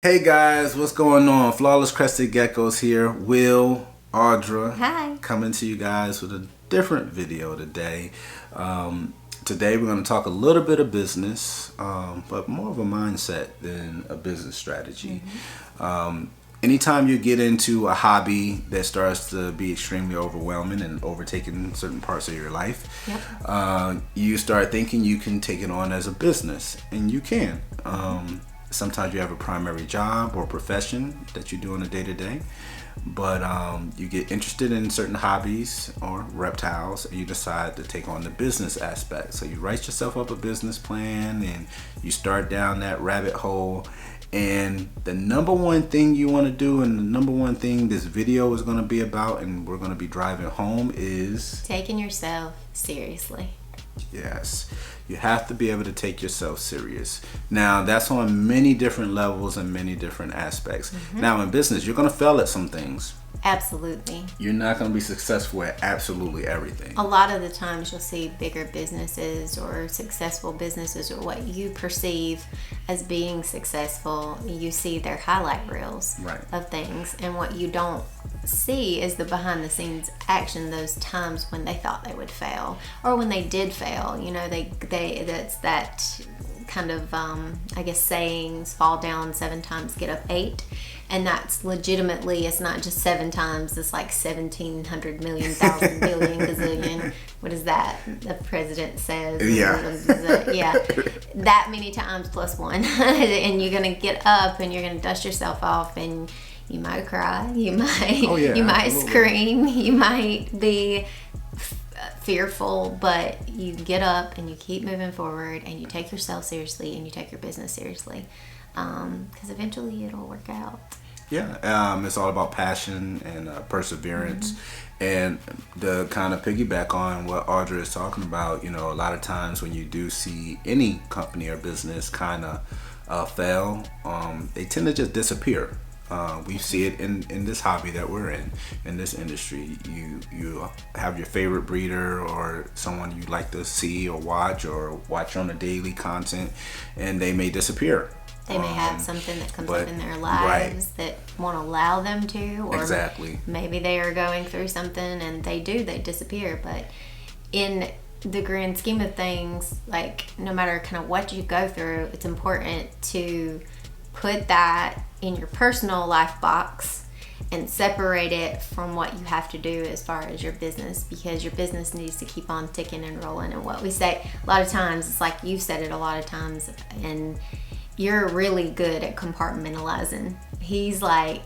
Hey guys, what's going on? Flawless Crested Geckos here. Will, Audra, Hi. coming to you guys with a different video today. Today we're going to talk a little bit of business, but more of a mindset than a business strategy. Anytime you get into a hobby that starts to be extremely overwhelming and overtaking certain parts of your life, you start thinking you can take it on as a business, and you can. Sometimes you have a primary job or profession that you do on a day-to-day, but you get interested in certain hobbies or reptiles, and you decide to take on the business aspect. So you write yourself up a business plan and you start down that rabbit hole. And the number one thing you want to do, and the number one thing this video is going to be about, and we're going to be driving home, is Taking yourself seriously. yes, you have to be able to take yourself serious. Now, that's on many different levels and many different aspects. Now, in business, you're going to fail at some things. Absolutely. You're not going to be successful at absolutely everything. A lot of the times you'll see bigger businesses or successful businesses, or what you perceive as being successful. You see their highlight reels of things, and what you don't see is the behind the scenes action, those times when they thought they would fail, or when they did fail. You know, they that's that kind of I guess sayings, fall down 7 times, get up 8. And that's legitimately, it's not just 7 times, it's like 1,700 million, thousand, billion, gazillion. What is that? The president says. Yeah. That many times plus 1. And you're going to get up and you're going to dust yourself off, and you might cry. You might, you might scream. You might be fearful, but you get up and you keep moving forward, and you take yourself seriously, and you take your business seriously. Because eventually it'll work out. Yeah, it's all about passion and perseverance. And to kind of piggyback on what Audra is talking about, you know, a lot of times when you do see any company or business kind of fail, they tend to just disappear. We see it in this hobby that we're in this industry. You have your favorite breeder or someone you like to see or watch on a daily content, and they may disappear. They may have something that comes up in their lives that won't allow them to, or maybe they are going through something and they disappear. But in the grand scheme of things, like, no matter kind of what you go through, it's important to put that in your personal life box and separate it from what you have to do as far as your business, because your business needs to keep on ticking and rolling. And what we say a lot of times, it's like you said it a lot of times, and you're really good at compartmentalizing. He's like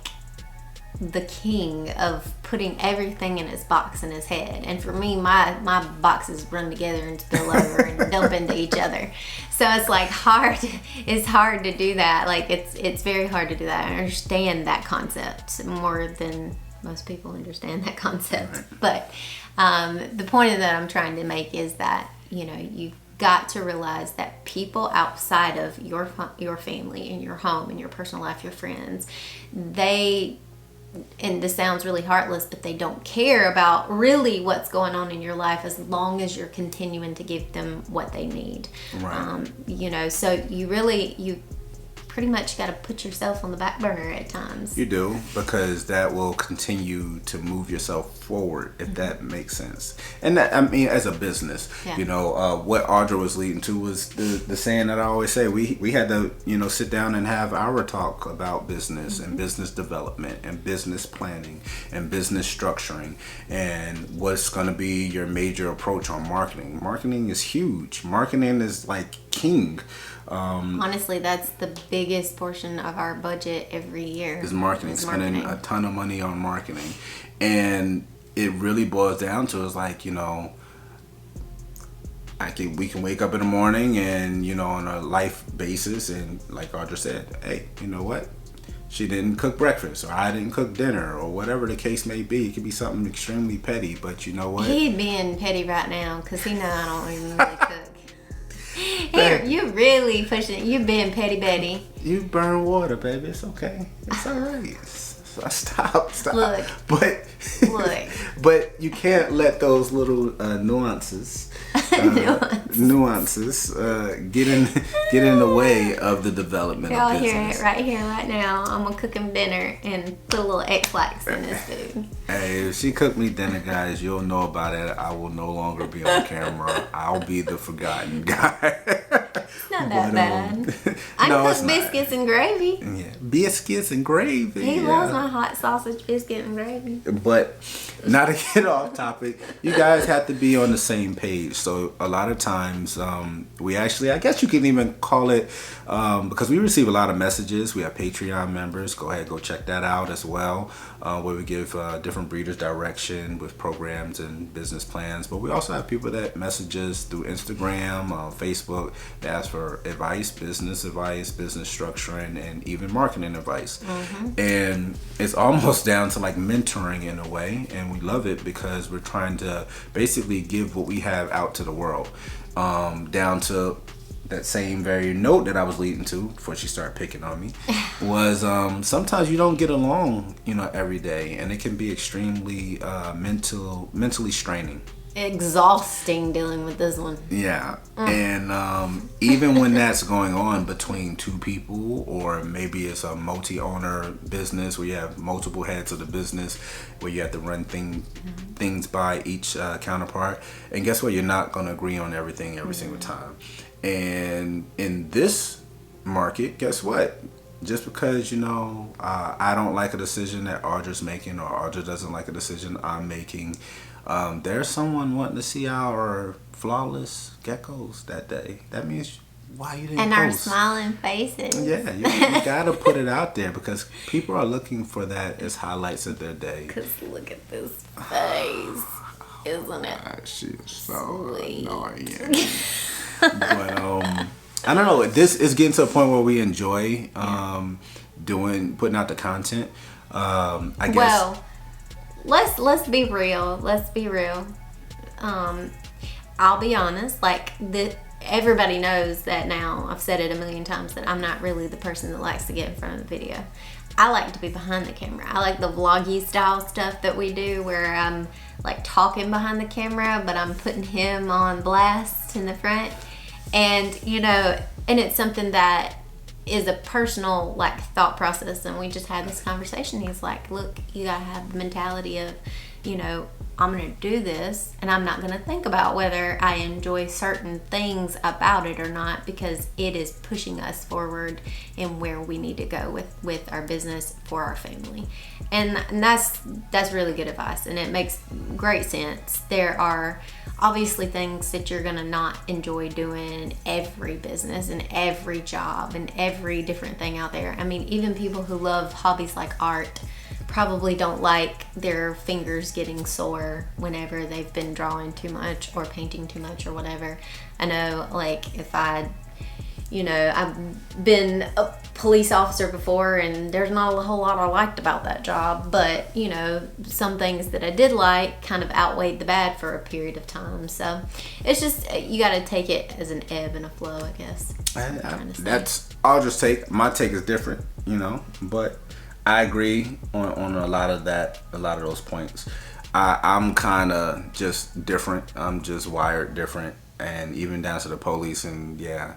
the king of putting everything in his box in his head. And for me, my boxes run together and spill over and dump into each other. So it's like it's hard to do that. Like it's very hard to do that. I understand that concept more than most people understand that concept. But the point that I'm trying to make is that, you know, you've got to realize that people outside of your family and your home and your personal life, your friends, and this sounds really heartless, but they don't care about really what's going on in your life as long as you're continuing to give them what they need. You know, so you pretty much got to put yourself on the back burner at times. You do, because that will continue to move yourself forward, if that makes sense. And that, I mean, as a business, you know, what Audra was leading to was the saying that I always say, we had to, you know, sit down and have our talk about business and business development and business planning and business structuring and what's going to be your major approach on marketing. Marketing is huge. Marketing is like king. Honestly, that's the biggest portion of our budget every year. Is marketing. Spending a ton of money on marketing. And it really boils down to, is like, you know, we can wake up in the morning and, you know, on a life basis, and like Audra said, hey, you know what? She didn't cook breakfast, or I didn't cook dinner, or whatever the case may be. It could be something extremely petty, but you know what? He'd being petty right now because he know I don't even really cook. Here, you really pushing it. You being petty Betty. You burn water, baby. It's okay. It's all right. So stop. Look. But you can't let those little nuances nuances get in the way of the development Y'all of business. hear it right here, right now. I'm gonna cook him dinner and put a little X-Lax in his food. Hey, if she cooked me dinner, guys, you'll know about it. I will no longer be on camera. I'll be the forgotten guy. It's not that bad. I cook biscuits and gravy. Yeah, biscuits and gravy. He loves my hot sausage, biscuit, and gravy. But not to get off topic, you guys have to be on the same page. So a lot of times, we actually, I guess you can even call it, because we receive a lot of messages. We have Patreon members. Go ahead, go check that out as well, where we give different breeders direction with programs and business plans. But we also have people that message us through Instagram, Facebook. They ask for advice, business structuring, and even marketing advice. Mm-hmm. And it's almost down to like mentoring in a way. And we love it because we're trying to basically give what we have out to the world. Down to that same very note that I was leading to before she started picking on me was sometimes you don't get along, every day, and it can be extremely mentally straining. Exhausting dealing with this one. Yeah. And even when that's going on between two people, or maybe it's a multi-owner business where you have multiple heads of the business, where you have to run things by each counterpart, and guess what, you're not going to agree on everything every single time. And in this market, guess what, just because I don't like a decision that Audra's making, or Audra doesn't like a decision I'm making, there's someone wanting to see our flawless geckos that day. That means why you didn't and post. our smiling faces. Yeah, you gotta put it out there because people are looking for that as highlights of their day. Because look at this face, isn't it? She's so sweet. Annoying. But I don't know. This is getting to a point where we enjoy putting out the content. I guess. Well, let's be real. Let's be real. I'll be honest. Like everybody knows that now. I've said it a million times that I'm not really the person that likes to get in front of the video. I like to be behind the camera. I like the vloggy style stuff that we do where I'm like talking behind the camera, but I'm putting him on blast in the front. And, and it's something that is a personal like thought process. And we just had this conversation. He's like, look, you gotta have the mentality of, I'm gonna do this and I'm not gonna think about whether I enjoy certain things about it or not, because it is pushing us forward in where we need to go with our business for our family. And that's really good advice, and it makes great sense. There are obviously things that you're gonna not enjoy doing in every business and every job and every different thing out there. I mean, even people who love hobbies like art probably don't like their fingers getting sore whenever they've been drawing too much or painting too much or whatever. I know, like, if I've been a police officer before and there's not a whole lot I liked about that job, but some things that I did like kind of outweighed the bad for a period of time. So it's just, you got to take it as an ebb and a flow, I guess. I'll just take, my take is different, but I agree on a lot of those points. I'm kind of just different. I'm just wired different, and even down to the police. And yeah,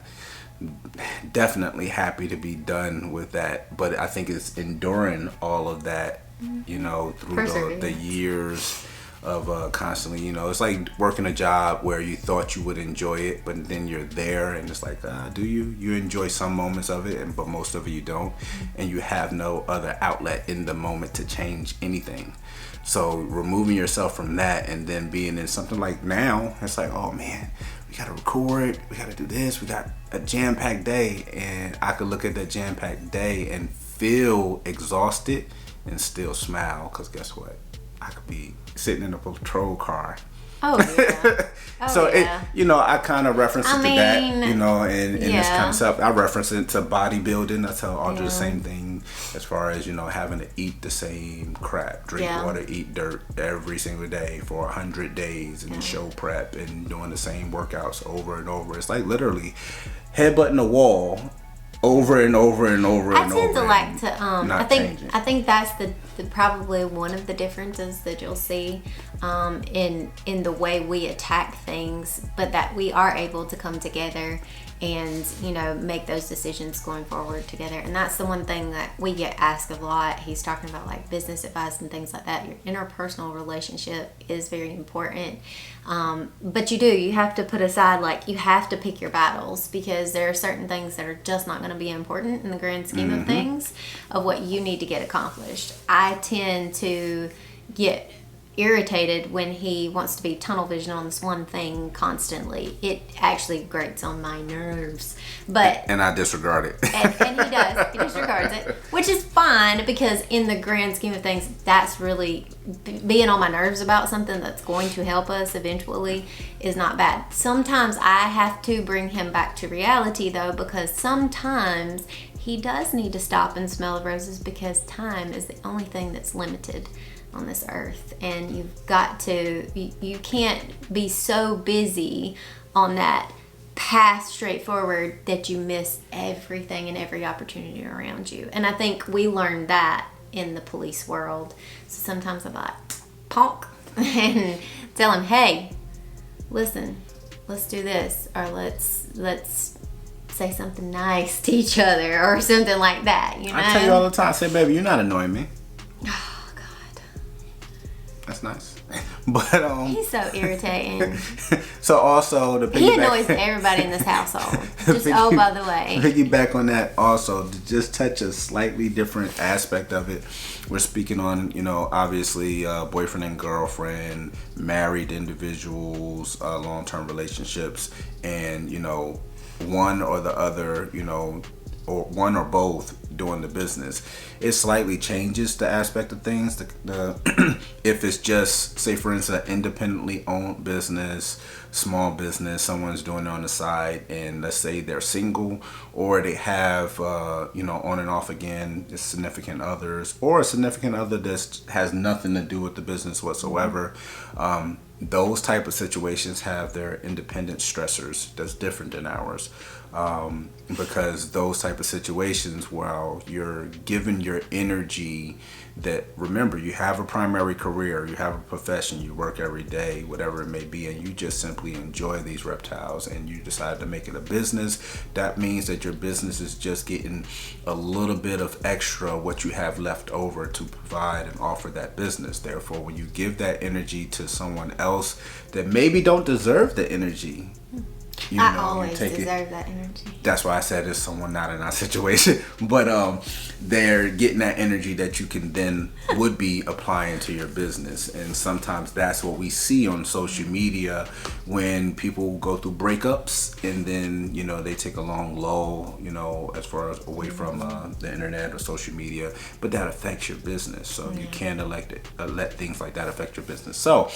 definitely happy to be done with that. But I think it's enduring all of that, through the years of constantly, it's like working a job where you thought you would enjoy it, but then you're there and it's like, do you enjoy some moments of it, but most of it you don't, and you have no other outlet in the moment to change anything. So removing yourself from that and then being in something like now, it's like, oh man, we gotta record, we gotta do this, we got a jam-packed day, and I could look at that jam-packed day and feel exhausted and still smile, because guess what, I could be sitting in a patrol car. Oh yeah. So yeah. I kind of reference it to that, and this kind of stuff. I reference it to bodybuilding. I tell Audra the same thing as far as having to eat the same crap, drink water, eat dirt every single day for 100 days, and show prep and doing the same workouts over and over. It's like literally headbutting the wall over and over and over and over. I tend to like to I think that's the probably one of the differences that you'll see in the way we attack things, but that we are able to come together and, you know, make those decisions going forward together. And that's the one thing that we get asked a lot. He's talking about like business advice and things like that. Your interpersonal relationship is very important. But you have to put aside, like, you have to pick your battles, because there are certain things that are just not going to be important in the grand scheme of things of what you need to get accomplished. I tend to get irritated when he wants to be tunnel vision on this one thing constantly. It actually grates on my nerves. And I disregard it. and he does. He disregards it, which is fine, because in the grand scheme of things, that's really being on my nerves about something that's going to help us eventually is not bad. Sometimes I have to bring him back to reality, though, because sometimes he does need to stop and smell the roses, because time is the only thing that's limited on this earth, and you've got to, you can't be so busy on that path straight forward that you miss everything and every opportunity around you. And I think we learned that in the police world. So sometimes I'm like, honk, and tell him, hey, listen, let's do this, or let's say something nice to each other, or something like that, you know? I tell you all the time, I say, baby, you're not annoying me. Oh, God. That's nice. But he's so irritating. So also the he annoys everybody in this household. Just by the way, piggyback on that also, to just touch a slightly different aspect of it. We're speaking on, you know, obviously boyfriend and girlfriend, married individuals, long-term relationships, and, you know, one or the other, you know, or one or both doing the business. It slightly changes the aspect of things. If it's just, say for instance, independently owned business, small business, someone's doing it on the side, and let's say they're single, or they have you know, on and off again, significant others, or a significant other that has nothing to do with the business whatsoever. Those type of situations have their independent stressors that's different than ours, because those type of situations, while you're given your energy, that, remember, you have a primary career, you have a profession, you work every day, whatever it may be, and you just simply enjoy these reptiles, and you decide to make it a business. That means that your business is just getting a little bit of extra what you have left over to provide and offer that business. Therefore, when you give that energy to someone else that maybe don't deserve the energy, you know, always deserve that energy. That's why I said it's someone not in our situation, but they're getting that energy that you can then would be applying to your business. And sometimes that's what we see on social media when people go through breakups, and then, you know, they take a long lull, you know, as far as away from the internet or social media, but that affects your business. So you can't let things like that affect your business. So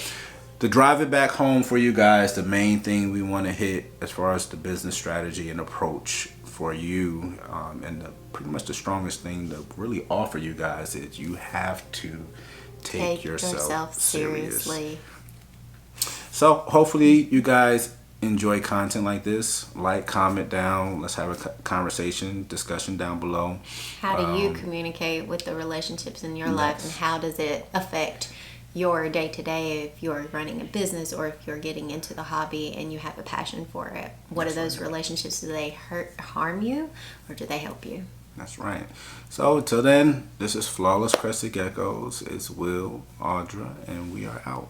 to drive it back home for you guys, the main thing we want to hit as far as the business strategy and approach for you, and pretty much the strongest thing to really offer you guys, is you have to take yourself seriously. So hopefully you guys enjoy content like this. Like, comment down. Let's have a conversation, discussion down below. How do you communicate with the relationships in your life, and how does it affect your day-to-day if you're running a business, or if you're getting into the hobby and you have a passion for it? What are those relationships? Do they harm you, or do they help you? That's right. So until then, this is Flawless Crested Geckos. It's Will, Audra, and we are out.